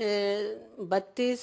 32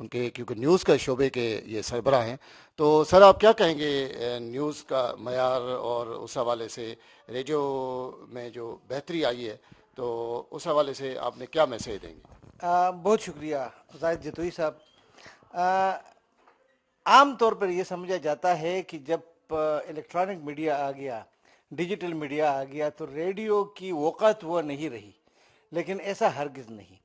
ان کے کیونکہ نیوز کا شعبے کے یہ سربراہ ہیں. تو سر آپ کیا کہیں گے نیوز کا معیار اور اس حوالے سے ریڈیو میں جو بہتری آئی ہے تو اس حوالے سے آپ نے کیا میسیج دیں گے؟ بہت شکریہ زاہد جتوئی صاحب. عام طور پر یہ سمجھا جاتا ہے کہ جب الیکٹرانک میڈیا آ گیا، ڈیجیٹل میڈیا آ گیا تو ریڈیو کی وقت وہ نہیں رہی، لیکن ایسا ہرگز نہیں.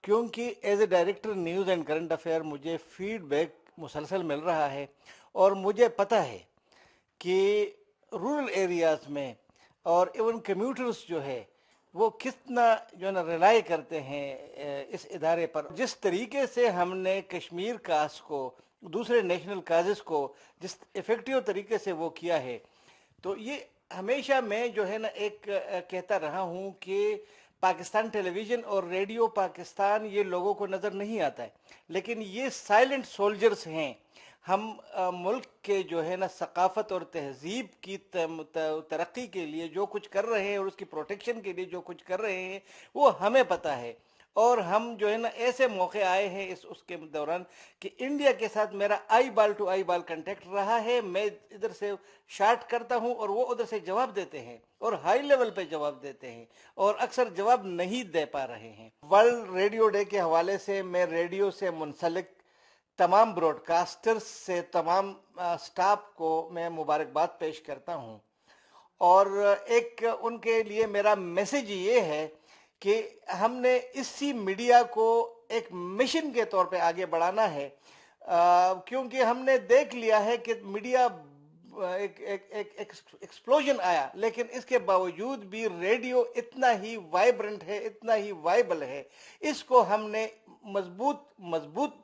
کیونکہ as a director news and current affair مجھے فیڈ بیک مسلسل مل رہا ہے، اور مجھے پتہ ہے کہ رورل ایریاز میں اور ایون کمیوٹرز جو ہے وہ کتنا جو ہے نا ریلائی کرتے ہیں اس ادارے پر. جس طریقے سے ہم نے کشمیر کاز کو، دوسرے نیشنل کازز کو جس ایفیکٹیو طریقے سے وہ کیا ہے، تو یہ ہمیشہ میں جو ہے نا ایک کہتا رہا ہوں کہ پاکستان ٹیلی ویژن اور ریڈیو پاکستان یہ لوگوں کو نظر نہیں آتا ہے، لیکن یہ سائلنٹ سولجرز ہیں. ہم ملک کے جو ہے نا ثقافت اور تہذیب کی ترقی کے لیے جو کچھ کر رہے ہیں اور اس کی پروٹیکشن کے لیے جو کچھ کر رہے ہیں وہ ہمیں پتہ ہے. اور ہم جو ہے نا ایسے موقع آئے ہیں اس کے دوران کہ انڈیا کے ساتھ میرا آئی بال ٹو آئی بال کنٹیکٹ رہا ہے. میں ادھر سے شارٹ کرتا ہوں اور وہ ادھر سے جواب دیتے ہیں، اور ہائی لیول پہ جواب دیتے ہیں، اور اکثر جواب نہیں دے پا رہے ہیں. ورلڈ ریڈیو ڈے کے حوالے سے میں ریڈیو سے منسلک تمام براڈ کاسٹرز سے، تمام سٹاف کو میں مبارکباد پیش کرتا ہوں. اور ایک ان کے لیے میرا میسیج یہ ہے کہ ہم نے اسی میڈیا کو ایک مشن کے طور پہ آگے بڑھانا ہے، کیونکہ ہم نے دیکھ لیا ہے کہ میڈیا ایک ایکسپلوژن آیا، لیکن اس کے باوجود بھی ریڈیو اتنا ہی وائبرنٹ ہے، اتنا ہی وائبل ہے. اس کو ہم نے مضبوط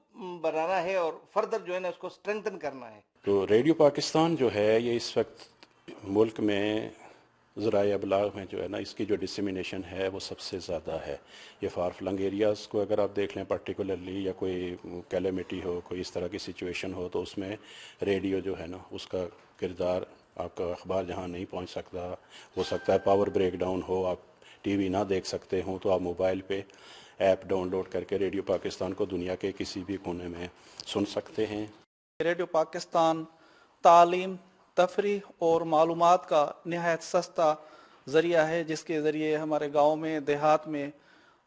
بنانا ہے اور فردر جو ہے نا اس کو سٹرینتھن کرنا ہے. تو ریڈیو پاکستان جو ہے یہ اس وقت ملک میں ذرائع ابلاغ میں جو ہے نا اس کی جو ڈسیمینیشن ہے وہ سب سے زیادہ ہے. یہ فار فلنگ ایریاز کو اگر آپ دیکھ لیں پرٹیکولرلی، یا کوئی کیلیمٹی ہو، کوئی اس طرح کی سچویشن ہو، تو اس میں ریڈیو جو ہے نا اس کا کردار، آپ کا اخبار جہاں نہیں پہنچ سکتا، ہو سکتا ہے پاور بریک ڈاؤن ہو، آپ ٹی وی نہ دیکھ سکتے ہوں، تو آپ موبائل پہ ایپ ڈاؤن لوڈ کر کے ریڈیو پاکستان کو دنیا کے کسی بھی کونے میں سن سکتے ہیں. ریڈیو پاکستان تعلیم، تفریح اور معلومات کا نہایت سستا ذریعہ ہے، جس کے ذریعے ہمارے گاؤں میں، دیہات میں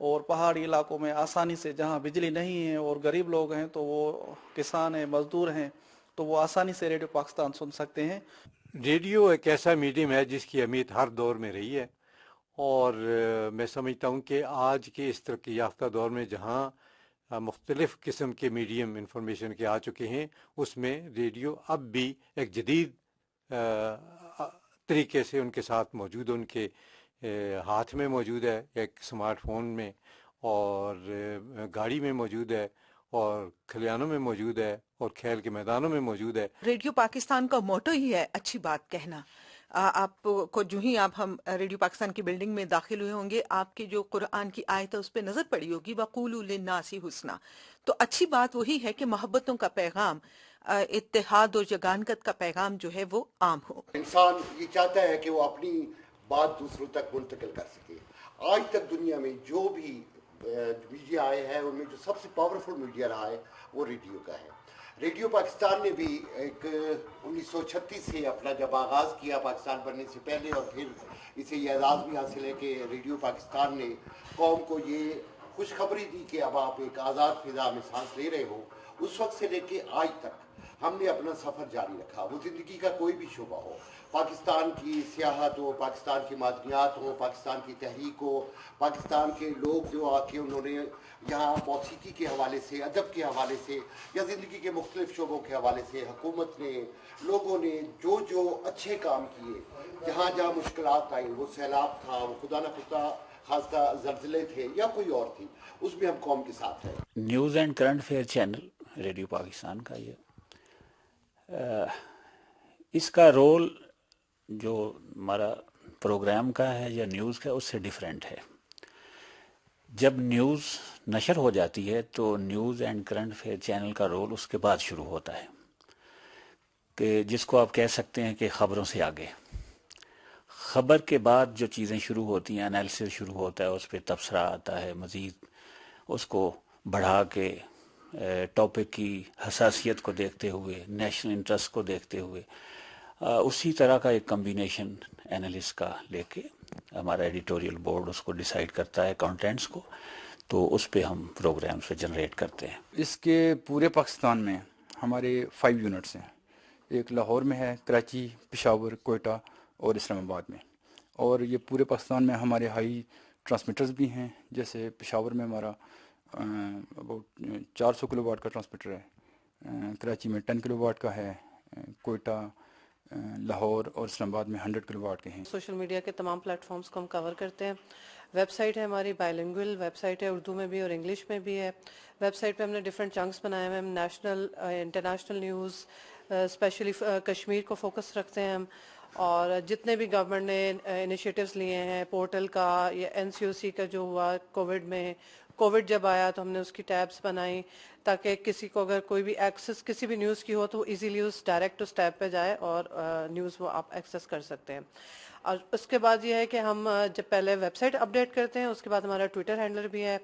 اور پہاڑی علاقوں میں آسانی سے، جہاں بجلی نہیں ہے اور غریب لوگ ہیں تو وہ کسان ہیں، مزدور ہیں، تو وہ آسانی سے ریڈیو پاکستان سن سکتے ہیں. ریڈیو ایک ایسا میڈیم ہے جس کی اہمیت ہر دور میں رہی ہے، اور میں سمجھتا ہوں کہ آج کے اس ترقی یافتہ دور میں جہاں مختلف قسم کے میڈیم انفارمیشن کے آ چکے ہیں، اس میں ریڈیو اب بھی ایک جدید طریقے سے ان کے ساتھ موجود ہے، ان کے ہاتھ میں موجود ہے، ایک سمارٹ فون میں، اور گاڑی میں موجود ہے، اور کھلیانوں میں موجود ہے، اور کھیل کے میدانوں میں موجود ہے. ریڈیو پاکستان کا موٹو ہی ہے اچھی بات کہنا. آپ کو جو ہی آپ ہم ریڈیو پاکستان کی بلڈنگ میں داخل ہوئے ہوں گے، آپ کی جو قرآن کی آیت ہے اس پہ نظر پڑی ہوگی، وَقُولُوا لِلنَّاسِ حُسْنًا. تو اچھی بات وہی ہے کہ محبتوں کا پیغام، اتحاد اور یگانگت کا پیغام جو ہے وہ عام ہو. انسان یہ چاہتا ہے کہ وہ اپنی بات دوسروں تک منتقل کر سکے. آج تک دنیا میں جو بھی میڈیا آئے ہیں ان میں جو سب سے پاورفل میڈیا رہا ہے وہ ریڈیو کا ہے. ریڈیو پاکستان نے بھی ایک 1936 سے اپنا جب آغاز کیا پاکستان بننے سے پہلے، اور پھر اسے یہ اعزاز بھی حاصل ہے کہ ریڈیو پاکستان نے قوم کو یہ خوشخبری دی کہ اب آپ ایک آزاد فضا میں سانس لے رہے ہو. اس وقت سے لے کے آج تک ہم نے اپنا سفر جاری رکھا، وہ زندگی کا کوئی بھی شعبہ ہو، پاکستان کی سیاحت ہو، پاکستان کی معدنیات ہو، پاکستان کی تحریک ہو، پاکستان کے لوگ جو آ کے انہوں نے یہاں موسیقی کے حوالے سے، ادب کے حوالے سے، یا زندگی کے مختلف شعبوں کے حوالے سے حکومت نے، لوگوں نے جو اچھے کام کیے، جہاں جہاں مشکلات آئیں، وہ سیلاب تھا، وہ خدا نہ خدا خاصہ زلزلے تھے یا کوئی اور تھی، اس میں ہم قوم کے ساتھ ہیں. News and current affair channel radio Pakistan کا یہ اس کا رول جو ہمارا پروگرام کا ہے یا نیوز کا اس سے ڈیفرنٹ ہے. جب نیوز نشر ہو جاتی ہے تو news and current affair channel کا رول اس کے بعد شروع ہوتا ہے، کہ جس کو آپ کہہ سکتے ہیں کہ خبروں سے آگے. خبر کے بعد جو چیزیں شروع ہوتی ہیں، انالیسس شروع ہوتا ہے، اس پہ تبصرہ آتا ہے، مزید اس کو بڑھا کے ٹاپک کی حساسیت کو دیکھتے ہوئے، نیشنل انٹرسٹ کو دیکھتے ہوئے اسی طرح کا ایک کمبینیشن اینالسٹ کا لے کے ہمارا ایڈیٹوریل بورڈ اس کو ڈیسائیڈ کرتا ہے کانٹینٹس کو، تو اس پہ ہم پروگرامس پہ جنریٹ کرتے ہیں۔ اس کے پورے پاکستان میں ہمارے 5 یونٹس ہیں، ایک لاہور میں ہے، کراچی، پشاور، کوئٹہ اور اسلام آباد میں، اور یہ پورے پاکستان میں ہمارے ہائی ٹرانسمیٹرز بھی ہیں، جیسے پشاور میں ہمارا اباؤٹ 400 کلو واٹ کا ٹرانسمیٹر ہے، کراچی میں 10 کلو واٹ کا ہے، کوئٹہ، لاہور اور اسلام آباد میں 100 کلو واٹ کے ہیں۔ سوشل میڈیا کے تمام پلیٹ فارمز کو ہم کور کرتے ہیں۔ ویب سائٹ ہے ہماری بائلنگول ویب سائٹ ہے، اردو میں بھی اور انگلش میں بھی ہے۔ ویب سائٹ پہ ہم نے ڈفرینٹ چنکس بنائے ہوئے ہیں، national international news, especially Kashmir کو فوکس رکھتے ہیں ہم، اور جتنے بھی گورنمنٹ نے انیشیٹوز لیے ہیں، پورٹل کا یا NCOC کا جو ہوا کووڈ میں، کووڈ جب آیا تو ہم نے اس کی ٹیبس بنائی تاکہ کسی کو اگر کوئی بھی ایکسس کسی بھی نیوز کی ہو تو ایزیلی اس ڈائریکٹ اس ٹیب پہ جائے اور نیوز وہ آپ ایکسس کر سکتے ہیں۔ اور اس کے بعد یہ ہے کہ ہم جب پہلے ویب سائٹ اپڈیٹ کرتے ہیں، اس کے بعد ہمارا ٹویٹر ہینڈلر بھی ہے،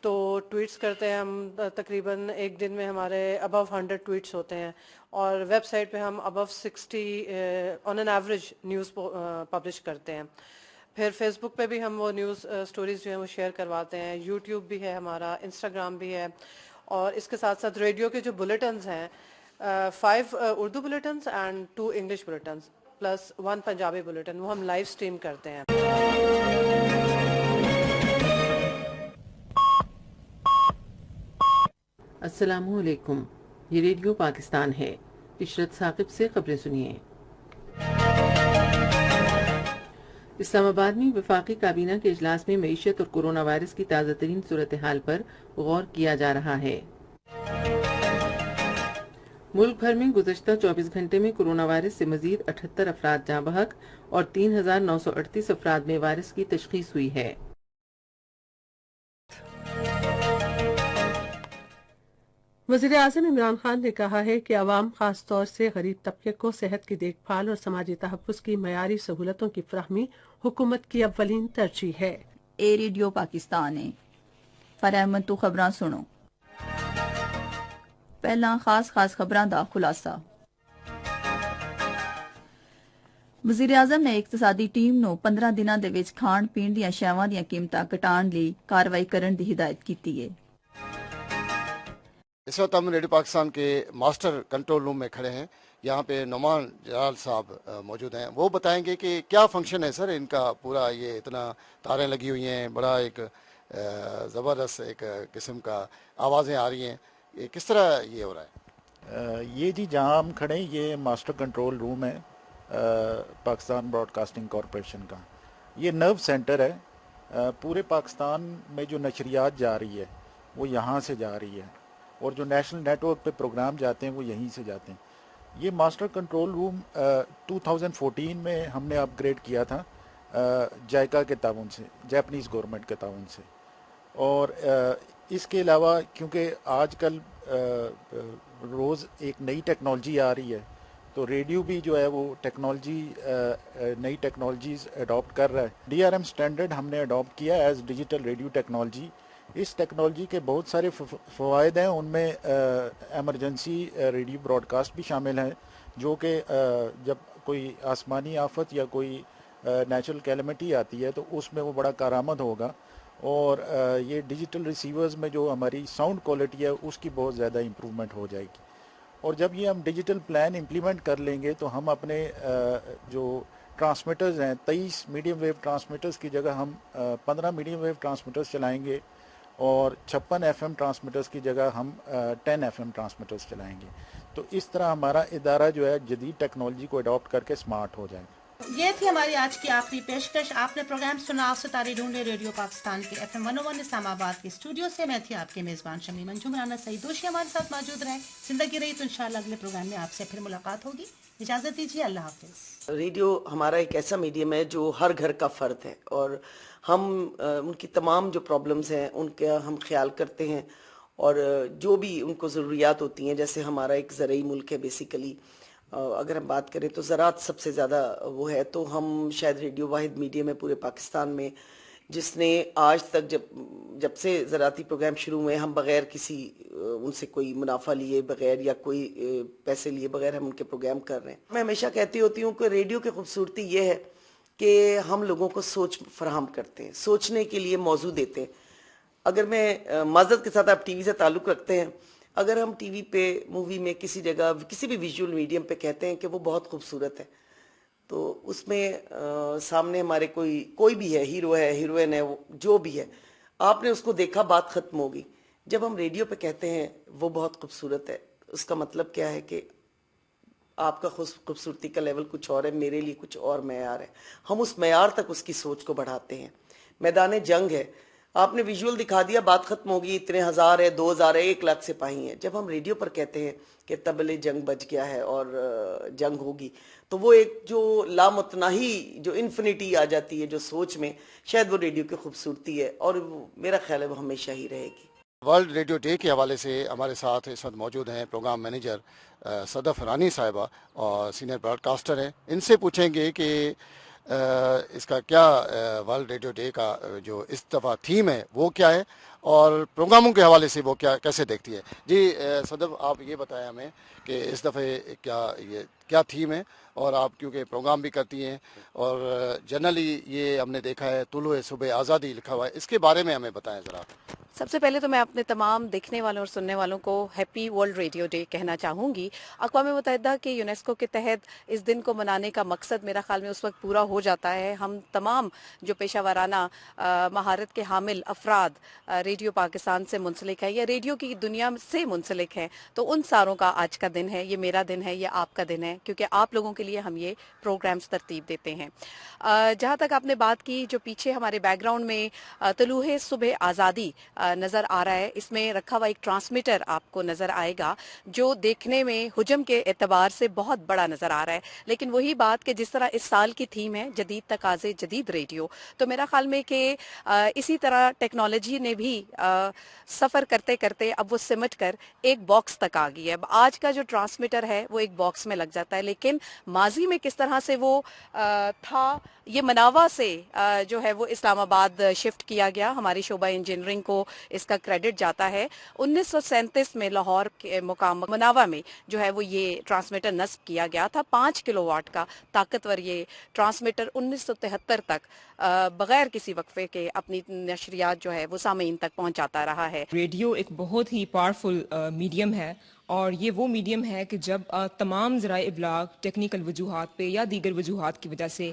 تو ٹویٹس کرتے ہیں ہم، تقریباً ایک دن میں ہمارے ابو 100 ٹویٹس ہوتے ہیں، اور ویب سائٹ پہ ہم ابو 60 آن این ایوریج نیوز پبلش کرتے ہیں۔ پھر فیس بک پہ بھی ہم وہ نیوز سٹوریز جو ہیں وہ شیئر کرواتے ہیں، یوٹیوب بھی ہے ہمارا، انسٹاگرام بھی ہے، اور اس کے ساتھ ساتھ ریڈیو کے جو بلیٹنز ہیں 5 Urdu bulletins and 2 English bulletins plus 1 Punjabi bulletin, وہ ہم لائیو سٹریم کرتے ہیں۔ السلام علیکم، یہ ریڈیو پاکستان ہے۔ عشرت ثاقب سے خبریں سنیے۔ اسلام آباد میں وفاقی کابینہ کے اجلاس میں معیشت اور کورونا وائرس کی تازہ ترین صورتحال پر غور کیا جا رہا ہے۔ ملک بھر میں گزشتہ 24 گھنٹے میں کورونا وائرس سے مزید 78 افراد جاں بحق اور 3938 افراد میں وائرس کی تشخیص ہوئی ہے۔ وزیر اعظم عمران خان نے کہا ہے کہ عوام خاص طور سے غریب طبقے کو صحت کی دیکھ بھال اور سماجی تحفظ کی معیاری سہولتوں کی فراہمی حکومت کی اولین ترجیح ہے۔ اے ریڈیو پاکستان ہے، فرحمت تو خبراں سنو۔ پہلا خاص خبراں دا خلاصہ۔ وزیر اعظم نے اقتصادی ٹیم نو 15 دنوں دے وچ کھان پین دیاں شیواں دیاں قیمتاں گھٹان لئی کاروائی کرن دی ہدایت کیتی ہے۔ اس وقت ہم ریڈیو پاکستان کے ماسٹر کنٹرول روم میں کھڑے ہیں، یہاں پہ نعمان جلال صاحب موجود ہیں، وہ بتائیں گے کہ کیا فنکشن ہے سر ان کا پورا، یہ اتنا تاریں لگی ہوئی ہیں، بڑا ایک زبردست ایک قسم کا آوازیں آ رہی ہیں، یہ کس طرح یہ ہو رہا ہے؟ یہ جی جہاں ہم کھڑے ہیں یہ ماسٹر کنٹرول روم ہے پاکستان براڈ کاسٹنگ کارپوریشن کا، یہ نرو سینٹر ہے، پورے پاکستان میں جو نشریات جا رہی ہے وہ یہاں سے جا رہی ہے، اور جو نیشنل نیٹ ورک پہ پروگرام جاتے ہیں وہ یہیں سے جاتے ہیں۔ یہ ماسٹر کنٹرول روم 2014 میں ہم نے اپ گریڈ کیا تھا جائکا کے تعاون سے، جاپنیز گورنمنٹ کے تعاون سے، اور اس کے علاوہ کیونکہ آج کل روز ایک نئی ٹیکنالوجی آ رہی ہے، تو ریڈیو بھی جو ہے وہ ٹیکنالوجی نئی ٹیکنالوجیز اڈاپٹ کر رہا ہے۔ DRM اسٹینڈرڈ ہم نے اڈاپٹ کیا ایز ڈیجیٹل ریڈیو ٹیکنالوجی۔ اس ٹیکنالوجی کے بہت سارے فوائد ہیں، ان میں ایمرجنسی ریڈیو براڈ کاسٹ بھی شامل ہے، جو کہ جب کوئی آسمانی آفت یا کوئی نیچرل کیلمٹی آتی ہے تو اس میں وہ بڑا کارآمد ہوگا، اور یہ ڈیجیٹل ریسیورز میں جو ہماری ساؤنڈ کوالٹی ہے اس کی بہت زیادہ امپرومنٹ ہو جائے گی، اور جب یہ ہم ڈیجیٹل پلان امپلیمنٹ کر لیں گے تو ہم اپنے جو ٹرانسمیٹرز ہیں 23 میڈیم ویو ٹرانسمیٹرز کی جگہ ہم 15 میڈیم ویو ٹرانسمیٹرز چلائیں گے، اور 56 FM ٹرانسمیٹرز کی جگہ ہم 10 FM ٹرانسمیٹرز چلائیں گے، تو اس طرح ہمارا ادارہ جو ہے جدید ٹیکنالوجی کو اڈاپٹ کر کے اسمارٹ ہو جائے گا۔ یہ تھی ہماری آج کی آخری پیشکش۔ آپ نے پروگرام سنا ستارے ڈھونڈے ریڈیو پاکستان کے FM 101 اسلام آباد کے اسٹوڈیو سے۔ میں تھی آپ کے میزبان شمی منجو، مولانا سعید دوشی ہمارے ساتھ موجود رہے۔ زندگی رہی تو انشاءاللہ اگلے پروگرام میں آپ سے پھر ملاقات ہوگی۔ اجازت دیجیے، اللہ حافظ۔ ریڈیو ہمارا ایک ایسا میڈیم ہے جو ہر گھر کا فرد ہے، اور ہم ان کی تمام جو پرابلمز ہیں ان کا ہم خیال کرتے ہیں، اور جو بھی ان کو ضروریات ہوتی ہیں، جیسے ہمارا ایک زرعی ملک ہے بیسیکلی، اگر ہم بات کریں تو زراعت سب سے زیادہ وہ ہے، تو ہم شاید ریڈیو واحد میڈیم ہے پورے پاکستان میں جس نے آج تک جب سے زراعتی پروگرام شروع ہوئے ہم بغیر کسی ان سے کوئی منافع لیے بغیر یا کوئی پیسے لیے بغیر ہم ان کے پروگرام کر رہے ہیں. میں ہمیشہ کہتی ہوتی ہوں کہ ریڈیو کی خوبصورتی یہ ہے کہ ہم لوگوں کو سوچ فراہم کرتے ہیں, سوچنے کے لیے موضوع دیتے ہیں. اگر میں معذرت کے ساتھ آپ ٹی وی سے تعلق رکھتے ہیں, اگر ہم ٹی وی پہ مووی میں کسی جگہ کسی بھی ویژول میڈیم پہ کہتے ہیں کہ وہ بہت خوبصورت ہے, تو اس میں سامنے ہمارے کوئی بھی ہے, ہیرو ہے, ہیروئن ہے, جو بھی ہے, آپ نے اس کو دیکھا, بات ختم ہوگی. جب ہم ریڈیو پہ کہتے ہیں وہ بہت خوبصورت ہے, اس کا مطلب کیا ہے کہ آپ کا خوبصورتی کا لیول کچھ اور ہے, میرے لیے کچھ اور معیار ہے. ہم اس معیار تک اس کی سوچ کو بڑھاتے ہیں. میدان جنگ ہے, آپ نے ویژول دکھا دیا, بات ختم ہوگی, اتنے ہزار ہے, 2000 ہے, 1 لاکھ سپاہی ہیں. جب ہم ریڈیو پر کہتے ہیں کہ تبلے جنگ بج گیا ہے اور جنگ ہوگی, تو وہ ایک جو لامتناہی جو انفینٹی آ جاتی ہے جو سوچ میں, شاید وہ ریڈیو کی خوبصورتی ہے, اور میرا خیال ہے وہ ہمیشہ ہی رہے گی. ورلڈ ریڈیو ڈے کے حوالے سے ہمارے ساتھ اس وقت موجود ہیں پروگرام مینیجر صدف رانی صاحبہ اور سینئر براڈ کاسٹر ہیں. ان سے پوچھیں گے کہ اس کا کیا ورلڈ ریڈیو ڈے کا جو اس دفعہ تھیم ہے وہ کیا ہے اور پروگراموں کے حوالے سے وہ کیسے دیکھتی ہے. جی صدف, آپ یہ بتائیں ہمیں کہ اس دفعہ کیا تھیم ہے, اور آپ کیونکہ پروگرام بھی کرتی ہیں اور جنرلی یہ ہم نے دیکھا ہے طلوع صبح آزادی لکھا ہوا ہے, اس کے بارے میں ہمیں بتائیں ذرا. سب سے پہلے تو میں اپنے تمام دیکھنے والوں اور سننے والوں کو ہیپی ورلڈ ریڈیو ڈے کہنا چاہوں گی. اقوام متحدہ کے یونیسکو کے تحت اس دن کو منانے کا مقصد میرا خیال میں اس وقت پورا ہو جاتا ہے. ہم تمام جو پیشہ ورانہ مہارت کے حامل افراد ریڈیو پاکستان سے منسلک ہیں یا ریڈیو کی دنیا سے منسلک ہیں, تو ان ساروں کا آج کا دن ہے. یہ میرا دن ہے, یہ آپ کا دن ہے, کیونکہ آپ لوگوں کے لیے ہم یہ پروگرامز ترتیب دیتے ہیں. جہاں تک آپ نے بات کی, جو پیچھے ہمارے بیک گراؤنڈ میں طلوع صبح آزادی نظر آ رہا ہے, اس میں رکھا ہوا ایک ٹرانسمیٹر آپ کو نظر آئے گا جو دیکھنے میں حجم کے اعتبار سے بہت بڑا نظر آ رہا ہے. لیکن وہی بات کہ جس طرح اس سال کی تھیم ہے جدید تقاضے جدید ریڈیو, تو میرا خیال میں کہ اسی طرح ٹیکنالوجی نے بھی سفر کرتے کرتے اب وہ سمٹ کر ایک باکس تک آ گئی ہے. آج کا جو ٹرانسمیٹر ہے وہ ایک باکس میں لگ جاتا ہے, لیکن ماضی میں کس طرح سے وہ تھا, یہ مناوا سے جو ہے وہ اسلام آباد شفٹ کیا گیا. ہماری شعبہ انجینئرنگ کو اس کا کریڈٹ جاتا ہے. 1937 میں لاہور کے مقام مناوا میں جو ہے وہ یہ ٹرانسمیٹر نصب کیا گیا تھا. 5 کلو واٹ کا طاقتور یہ ٹرانسمیٹر 1973 تک بغیر کسی وقفے کے اپنی نشریات جو ہے وہ سامعین تک پہنچاتا رہا ہے. ریڈیو ایک بہت ہی پاورفل میڈیم ہے, اور یہ وہ میڈیم ہے کہ جب تمام ذرائع ابلاغ ٹیکنیکل وجوہات پہ یا دیگر وجوہات کی وجہ سے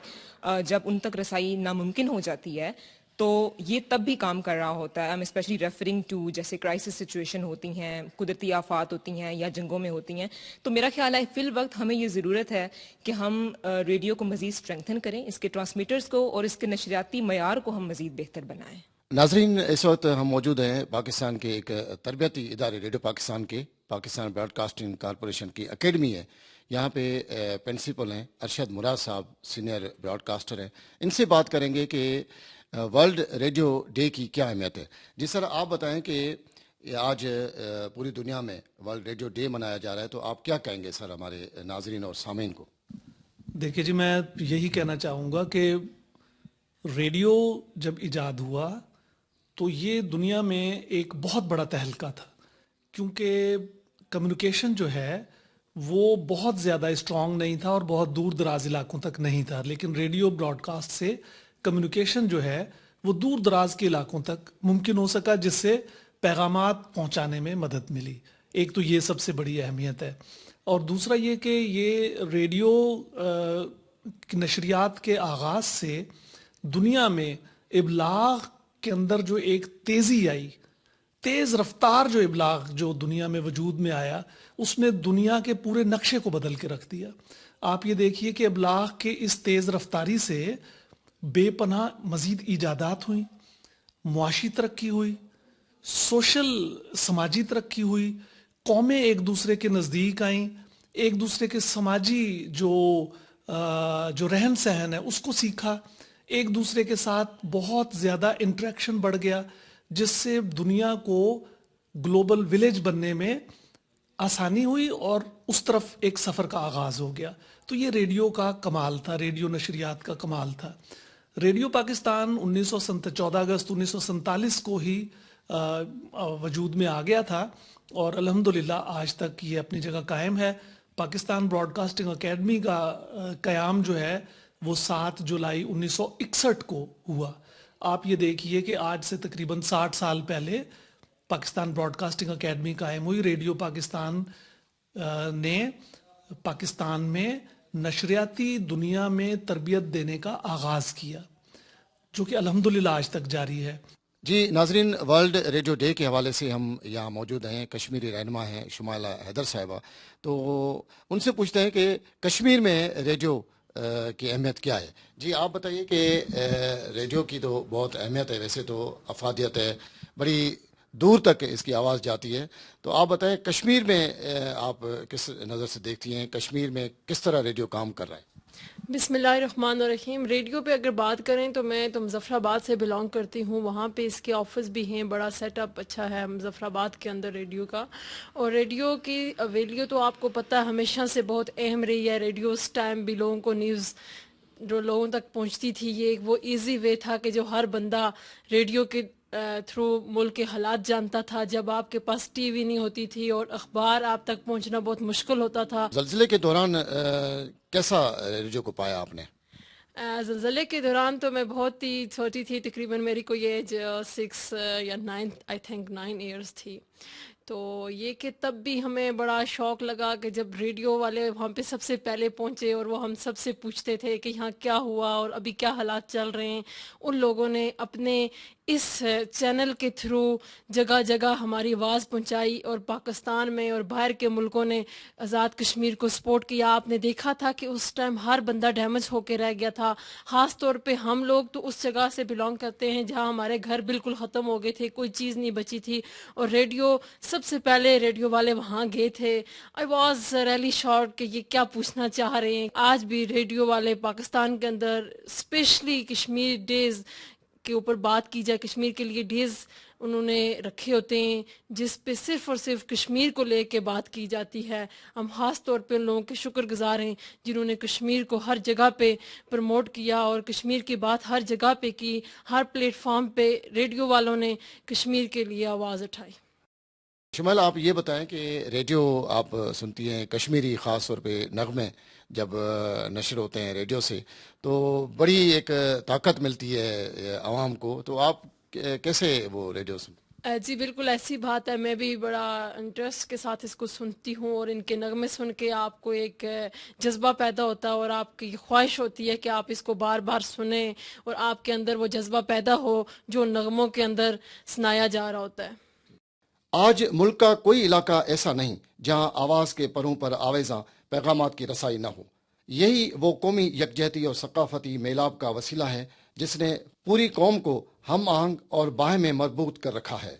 جب ان تک رسائی ناممکن ہو جاتی ہے تو یہ تب بھی کام کر رہا ہوتا ہے. I'm especially referring to جیسے کرائسس سچویشن ہوتی ہیں, قدرتی آفات ہوتی ہیں یا جنگوں میں ہوتی ہیں. تو میرا خیال ہے فی الوقت ہمیں یہ ضرورت ہے کہ ہم ریڈیو کو مزید اسٹرینتھن کریں, اس کے ٹرانسمیٹرز کو اور اس کے نشریاتی معیار کو ہم مزید بہتر بنائیں. ناظرین, اس وقت ہم موجود ہیں پاکستان کے ایک تربیتی ادارے ریڈیو پاکستان کے, پاکستان براڈ کاسٹنگ کارپوریشن کی اکیڈمی ہے. یہاں پہ پرنسپل ہیں ارشد مراد صاحب, سینئر براڈ کاسٹر ہیں. ان سے بات کریں گے کہ ورلڈ ریڈیو ڈے کی کیا اہمیت ہے. جس طرح آپ بتائیں کہ آج پوری دنیا میں ورلڈ ریڈیو ڈے منایا جا رہا ہے, تو آپ کیا کہیں گے سر ہمارے ناظرین اور سامعین کو؟ دیکھیے جی, میں یہی کہنا چاہوں گا کہ ریڈیو جب ایجاد ہوا تو یہ دنیا میں ایک بہت بڑا تہلکہ تھا, کیونکہ کمیونیکیشن جو ہے وہ بہت زیادہ اسٹرانگ نہیں تھا اور بہت دور دراز علاقوں تک نہیں تھا. لیکن ریڈیو براڈ کاسٹ سے کمیونیکیشن جو ہے وہ دور دراز کے علاقوں تک ممکن ہو سکا, جس سے پیغامات پہنچانے میں مدد ملی. ایک تو یہ سب سے بڑی اہمیت ہے, اور دوسرا یہ کہ یہ ریڈیو نشریات کے آغاز سے دنیا میں ابلاغ کے اندر جو ایک تیزی آئی, تیز رفتار جو ابلاغ جو دنیا میں وجود میں آیا, اس نے دنیا کے پورے نقشے کو بدل کے رکھ دیا. آپ یہ دیکھیے کہ ابلاغ کے اس تیز رفتاری سے بے پناہ مزید ایجادات ہوئیں, معاشی ترقی ہوئی, سوشل سماجی ترقی ہوئی, قومیں ایک دوسرے کے نزدیک آئیں, ایک دوسرے کے سماجی جو رہن سہن ہے اس کو سیکھا, ایک دوسرے کے ساتھ بہت زیادہ انٹریکشن بڑھ گیا, جس سے دنیا کو گلوبل ولیج بننے میں آسانی ہوئی اور اس طرف ایک سفر کا آغاز ہو گیا. تو یہ ریڈیو کا کمال تھا, ریڈیو نشریات کا کمال تھا. ریڈیو پاکستان 14 اگست 1947 کو ہی وجود میں آ گیا تھا اور الحمدللہ آج تک یہ اپنی جگہ قائم ہے. پاکستان براڈ کاسٹنگ اکیڈمی کا قیام جو ہے وہ 7 جولائی 1961 کو ہوا. آپ یہ دیکھیے کہ آج سے تقریباً 60 سال پہلے پاکستان براڈ کاسٹنگ اکیڈمی قائم ہوئی. ریڈیو پاکستان نے پاکستان میں نشریاتی دنیا میں تربیت دینے کا آغاز کیا جو کہ الحمدللہ آج تک جاری ہے. جی ناظرین، ورلڈ ریڈیو ڈے کے حوالے سے ہم یہاں موجود ہیں. کشمیری رہنما ہیں شمائلہ حیدر صاحبہ، تو ان سے پوچھتے ہیں کہ کشمیر میں ریڈیو کی اہمیت کیا ہے. جی آپ بتائیے کہ ریڈیو کی تو بہت اہمیت ہے، ویسے تو افادیت ہے، بڑی دور تک اس کی آواز جاتی ہے. تو آپ بتائیں کشمیر میں آپ کس نظر سے دیکھتی ہیں، کشمیر میں کس طرح ریڈیو کام کر رہا ہے؟ بسم اللہ الرحمن الرحیم. ریڈیو پہ اگر بات کریں تو میں تو مظفر آباد سے بلانگ کرتی ہوں. وہاں پہ اس کے آفس بھی ہیں، بڑا سیٹ اپ اچھا ہے مظفر آباد کے اندر ریڈیو کا. اور ریڈیو کی ویلیو تو آپ کو پتہ ہے ہمیشہ سے بہت اہم رہی ہے. ریڈیو اس ٹائم بھی لوگوں کو نیوز جو لوگوں تک پہنچتی تھی، یہ وہ ایزی وے تھا کہ جو ہر بندہ ریڈیو کے تھرو ملک کے حالات جانتا تھا. جب آپ کے پاس ٹی وی نہیں ہوتی تھی اور اخبار آپ تک پہنچنا بہت مشکل ہوتا تھا. زلزلے کے دوران کیسا ریڈیو کو پایا آپ نے؟ زلزلے کے دوران تو میں بہت ہی چھوٹی تھی، تقریباً میری کوئی ایج 6 یا 9 آئی تھنک 9 ایئرس تھی. تو یہ کہ تب بھی ہمیں بڑا شوق لگا کہ جب ریڈیو والے وہاں پہ سب سے پہلے پہنچے اور وہ ہم سب سے پوچھتے تھے کہ یہاں کیا ہوا اور ابھی کیا حالات چل رہے ہیں. ان لوگوں نے اپنے اس چینل کے تھرو جگہ جگہ ہماری آواز پہنچائی اور پاکستان میں اور باہر کے ملکوں نے آزاد کشمیر کو سپورٹ کیا. آپ نے دیکھا تھا کہ اس ٹائم ہر بندہ ڈیمیج ہو کے رہ گیا تھا. خاص طور پہ ہم لوگ تو اس جگہ سے بلانگ کرتے ہیں جہاں ہمارے گھر بالکل ختم ہو گئے تھے، کوئی چیز نہیں بچی تھی اور ریڈیو سب سے پہلے ریڈیو والے وہاں گئے تھے. آئی واز ریئلی شاکڈ کہ یہ کیا پوچھنا چاہ رہے ہیں. آج بھی ریڈیو والے پاکستان کے اندر اسپیشلی کشمیر ڈیز کے اوپر بات کی جائے، کشمیر کے لیے ڈیز انہوں نے رکھے ہوتے ہیں جس پہ صرف اور صرف کشمیر کو لے کے بات کی جاتی ہے. ہم خاص طور پہ ان لوگوں کے شکر گزار ہیں جنہوں نے کشمیر کو ہر جگہ پہ پروموٹ کیا اور کشمیر کی بات ہر جگہ پہ کی. ہر پلیٹ فارم پہ ریڈیو والوں نے کشمیر کے لیے آواز اٹھائی. شمال آپ یہ بتائیں کہ ریڈیو آپ سنتی ہیں، کشمیری خاص طور پہ نغمے جب نشر ہوتے ہیں ریڈیو سے تو بڑی ایک طاقت ملتی ہے عوام کو. تو آپ کیسے وہ ریڈیو سنتے؟ جی بالکل ایسی بات ہے. میں بھی بڑا انٹرسٹ کے ساتھ اس کو سنتی ہوں اور ان کے نغمے سن کے آپ کو ایک جذبہ پیدا ہوتا ہے اور آپ کی خواہش ہوتی ہے کہ آپ اس کو بار بار سنیں اور آپ کے اندر وہ جذبہ پیدا ہو جو نغموں کے اندر سنایا جا رہا ہوتا ہے. آج ملک کا کوئی علاقہ ایسا نہیں جہاں آواز کے پروں پر آویزاں پیغامات کی رسائی نہ ہو. یہی وہ قومی یکجہتی اور ثقافتی میلاب کا وسیلہ ہے جس نے پوری قوم کو ہم آہنگ اور باہ میں مربوط کر رکھا ہے.